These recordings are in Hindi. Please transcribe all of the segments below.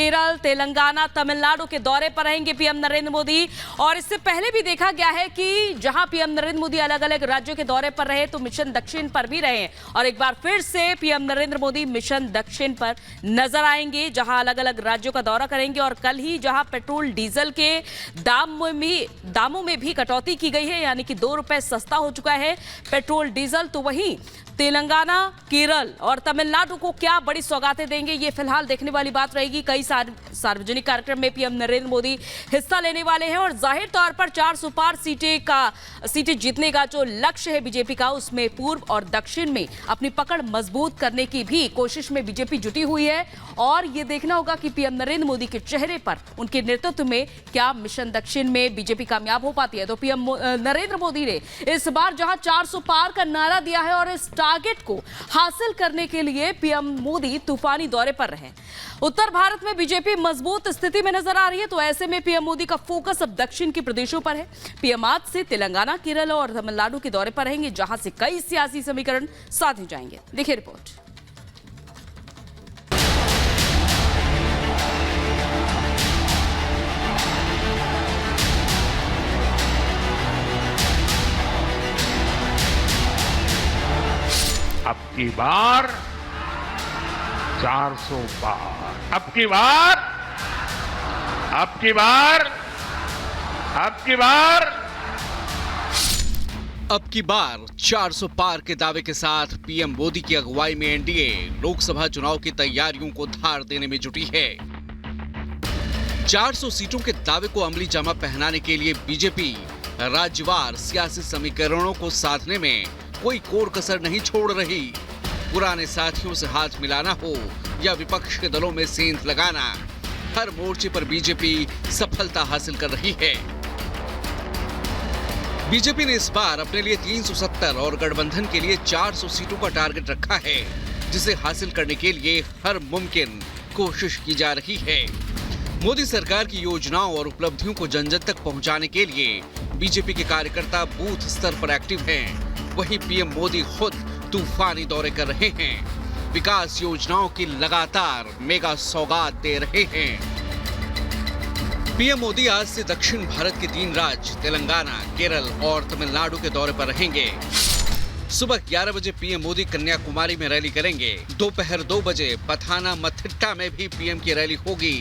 केरल, तेलंगाना, तमिलनाडु के दौरे पर रहेंगे पीएम नरेंद्र मोदी। और इससे पहले भी देखा गया है कि जहां पीएम नरेंद्र मोदी अलग अलग राज्यों के दौरे पर रहे तो मिशन दक्षिण पर भी रहे, और एक बार फिर से पीएम नरेंद्र मोदी मिशन दक्षिण पर नजर आएंगे, जहां अलग अलग राज्यों का दौरा करेंगे। और कल ही जहां पेट्रोल डीजल के दामों में भी कटौती की गई है, यानी कि 2 रुपए सस्ता हो चुका है पेट्रोल डीजल, तो वहीं तेलंगाना, केरल और तमिलनाडु को क्या बड़ी सौगातें देंगे, ये फिलहाल देखने वाली बात रहेगी। कई सार्वजनिक कार्यक्रम में पीएम नरेंद्र मोदी हिस्सा लेने वाले हैं और जाहिर तौर पर 400 पार सीटें जीतने का जो लक्ष्य है बीजेपी का, उसमें पूर्व और दक्षिण में अपनी पकड़ मजबूत करने की भी कोशिश में बीजेपी जुटी हुई है। और ये देखना होगा कि पीएम नरेंद्र मोदी के चेहरे पर, उनके नेतृत्व में क्या मिशन दक्षिण में बीजेपी कामयाब हो पाती है। तो पीएम नरेंद्र मोदी ने इस बार जहां 400 पार का नारा दिया है और इस टारगेट को हासिल करने के लिए पीएम मोदी तूफानी दौरे पर रहे। उत्तर भारत में बीजेपी मजबूत स्थिति में नजर आ रही है, तो ऐसे में पीएम मोदी का फोकस अब दक्षिण के प्रदेशों पर है। पीएम आज से तेलंगाना, केरल और तमिलनाडु के दौरे पर रहेंगे, जहां से कई सियासी समीकरण साधे जाएंगे। देखिए रिपोर्ट। अब की बार 400 पार, अब की बार 400 पार के दावे के साथ पीएम मोदी की अगुवाई में एनडीए लोकसभा चुनाव की तैयारियों को धार देने में जुटी है। 400 सीटों के दावे को अमली जामा पहनाने के लिए बीजेपी राज्यवार सियासी समीकरणों को साधने में कोई कोर कसर नहीं छोड़ रही। पुराने साथियों से हाथ मिलाना हो या विपक्ष के दलों में सेंध लगाना, हर मोर्चे पर बीजेपी सफलता हासिल कर रही है। बीजेपी ने इस बार अपने लिए 370 और गठबंधन के लिए 400 सीटों का टारगेट रखा है, जिसे हासिल करने के लिए हर मुमकिन कोशिश की जा रही है। मोदी सरकार की योजनाओं और उपलब्धियों को जन जन तक पहुंचाने के लिए बीजेपी के कार्यकर्ता बूथ स्तर पर एक्टिव हैं। वहीं पीएम मोदी खुद तूफानी दौरे कर रहे हैं, विकास योजनाओं की लगातार मेगा सौगात दे रहे हैं। पीएम मोदी आज से दक्षिण भारत के 3 राज्य तेलंगाना, केरल और तमिलनाडु के दौरे पर रहेंगे। सुबह 11 बजे पीएम मोदी कन्याकुमारी में रैली करेंगे। दोपहर 2 बजे पथानामथिट्टा में भी पीएम की रैली होगी।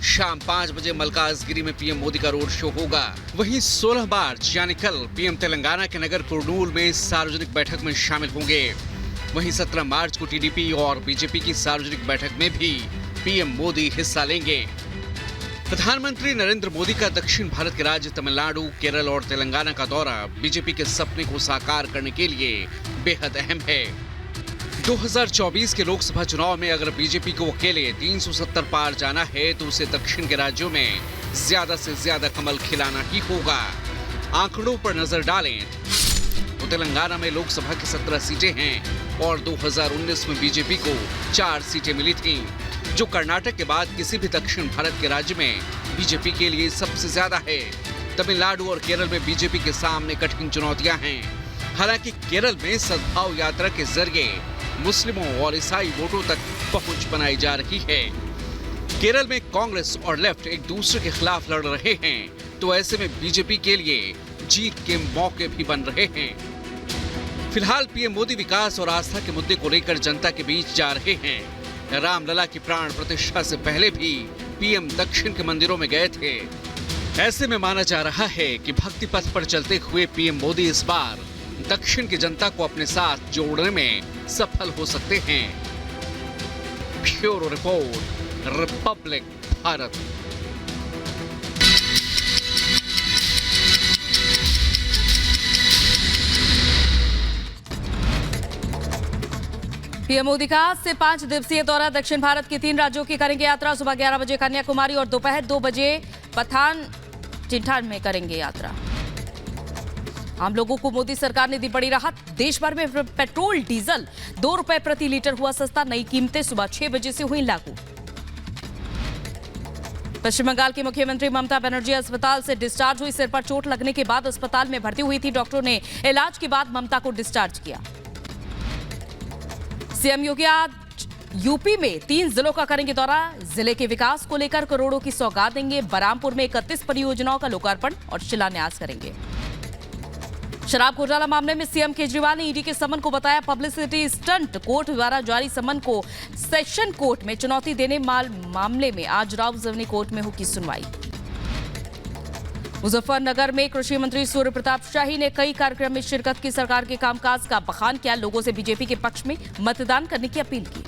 शाम 5 बजे मल्काजगिरी में पीएम मोदी का रोड शो होगा। वहीं 16 मार्च यानी कल पीएम तेलंगाना के नगर कुर्नूल में सार्वजनिक बैठक में शामिल होंगे। वहीं 17 मार्च को टीडीपी और बीजेपी की सार्वजनिक बैठक में भी पीएम मोदी हिस्सा लेंगे। प्रधानमंत्री नरेंद्र मोदी का दक्षिण भारत के राज्य तमिलनाडु, केरल और तेलंगाना का दौरा बीजेपी के सपने को साकार करने के लिए बेहद अहम है। 2024 के लोकसभा चुनाव में अगर बीजेपी को अकेले 370 पार जाना है तो उसे दक्षिण के राज्यों में ज्यादा से ज्यादा कमल खिलाना ही होगा। आंकड़ों पर नजर डालें तो तेलंगाना में लोकसभा की 17 सीटें हैं और 2019 में बीजेपी को 4 सीटें मिली थीं, जो कर्नाटक के बाद किसी भी दक्षिण भारत के राज्य में बीजेपी के लिए सबसे ज्यादा है। तमिलनाडु और केरल में बीजेपी के सामने कठिन चुनौतियां हैं। हालांकि केरल में सद्भाव यात्रा के जरिए मुस्लिमों और ईसाई वोटों तक पहुंच बनाई जा रही है। केरल में कांग्रेस और लेफ्ट एक दूसरे के खिलाफ लड़ रहे हैं, तो ऐसे में बीजेपी के लिए जीत के मौके भी बन रहे हैं। फिलहाल पीएम मोदी विकास और आस्था के मुद्दे को लेकर जनता के बीच जा रहे हैं। रामलला की प्राण प्रतिष्ठा से पहले भी पीएम दक्षिण के मंदिरों में गए थे। ऐसे में माना जा रहा है कि भक्ति पथ पर चलते हुए पीएम मोदी इस बार दक्षिण की जनता को अपने साथ जोड़ने में सफल हो सकते हैं। Bureau report, Republic Bharat. PM Modi का आज से 5 दिवसीय दौरा दक्षिण भारत के 3 राज्यों की करेंगे यात्रा। सुबह 11 बजे कन्याकुमारी और दोपहर 2 बजे पथानमथिट्टा में करेंगे यात्रा। आम लोगों को मोदी सरकार ने दी बड़ी राहत। देश भर में पेट्रोल डीजल 2 रुपए प्रति लीटर हुआ सस्ता। नई कीमतें सुबह 6 बजे से हुई लागू। पश्चिम बंगाल की मुख्यमंत्री ममता बनर्जी अस्पताल से डिस्चार्ज हुई। सिर पर चोट लगने के बाद अस्पताल में भर्ती हुई थी। डॉक्टरों ने इलाज के बाद ममता को डिस्चार्ज किया। सीएम योगी यूपी में 3 जिलों का करेंगे दौरा। जिले के विकास को लेकर करोड़ों की सौगात देंगे। बरामपुर में 31 परियोजनाओं का लोकार्पण और शिलान्यास करेंगे। शराब घोटाला मामले में सीएम केजरीवाल ने ईडी के समन को बताया पब्लिसिटी स्टंट। कोर्ट द्वारा जारी समन को सेशन कोर्ट में चुनौती देने मामले में आज रावजवनी कोर्ट में होगी सुनवाई। मुजफ्फरनगर में कृषि मंत्री सूर्य प्रताप शाही ने कई कार्यक्रम में शिरकत की। सरकार के कामकाज का बखान किया। लोगों से बीजेपी के पक्ष में मतदान करने की अपील की।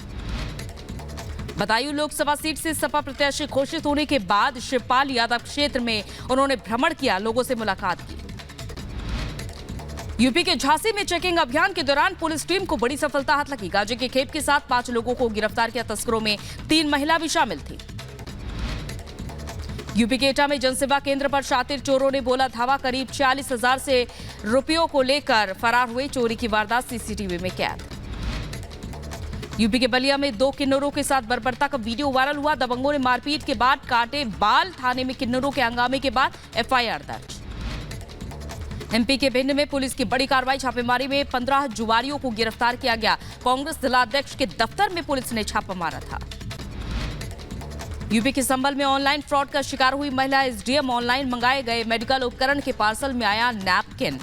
बदायूं लोकसभा सीट से सपा प्रत्याशी घोषित होने के बाद शिवपाल यादव क्षेत्र में उन्होंने भ्रमण किया, लोगों से मुलाकात की। यूपी के झांसी में चेकिंग अभियान के दौरान पुलिस टीम को बड़ी सफलता हाथ लगी। गांजे के खेप के साथ 5 लोगों को गिरफ्तार किया। तस्करों में 3 महिला भी शामिल थी। यूपी के एटा में जनसेवा केंद्र पर शातिर चोरों ने बोला धावा। करीब 40,000 से रुपयों को लेकर फरार हुए। चोरी की वारदात सीसीटीवी में कैद। यूपी के बलिया में 2 किन्नरों के साथ बर्बरता का वीडियो वायरल हुआ। दबंगों ने मारपीट के बाद काटे बाल। थाने में किन्नरों के हंगामे के बाद एफआईआर दर्ज। एमपी के भिंड में पुलिस की बड़ी कार्रवाई। छापेमारी में 15 जुआरियों को गिरफ्तार किया गया। कांग्रेस जिलाध्यक्ष के दफ्तर में पुलिस ने छापा मारा था। यूपी के संभल में ऑनलाइन फ्रॉड का शिकार हुई महिला। एसडीएम ऑनलाइन मंगाए गए मेडिकल उपकरण के पार्सल में आया नैपकिन।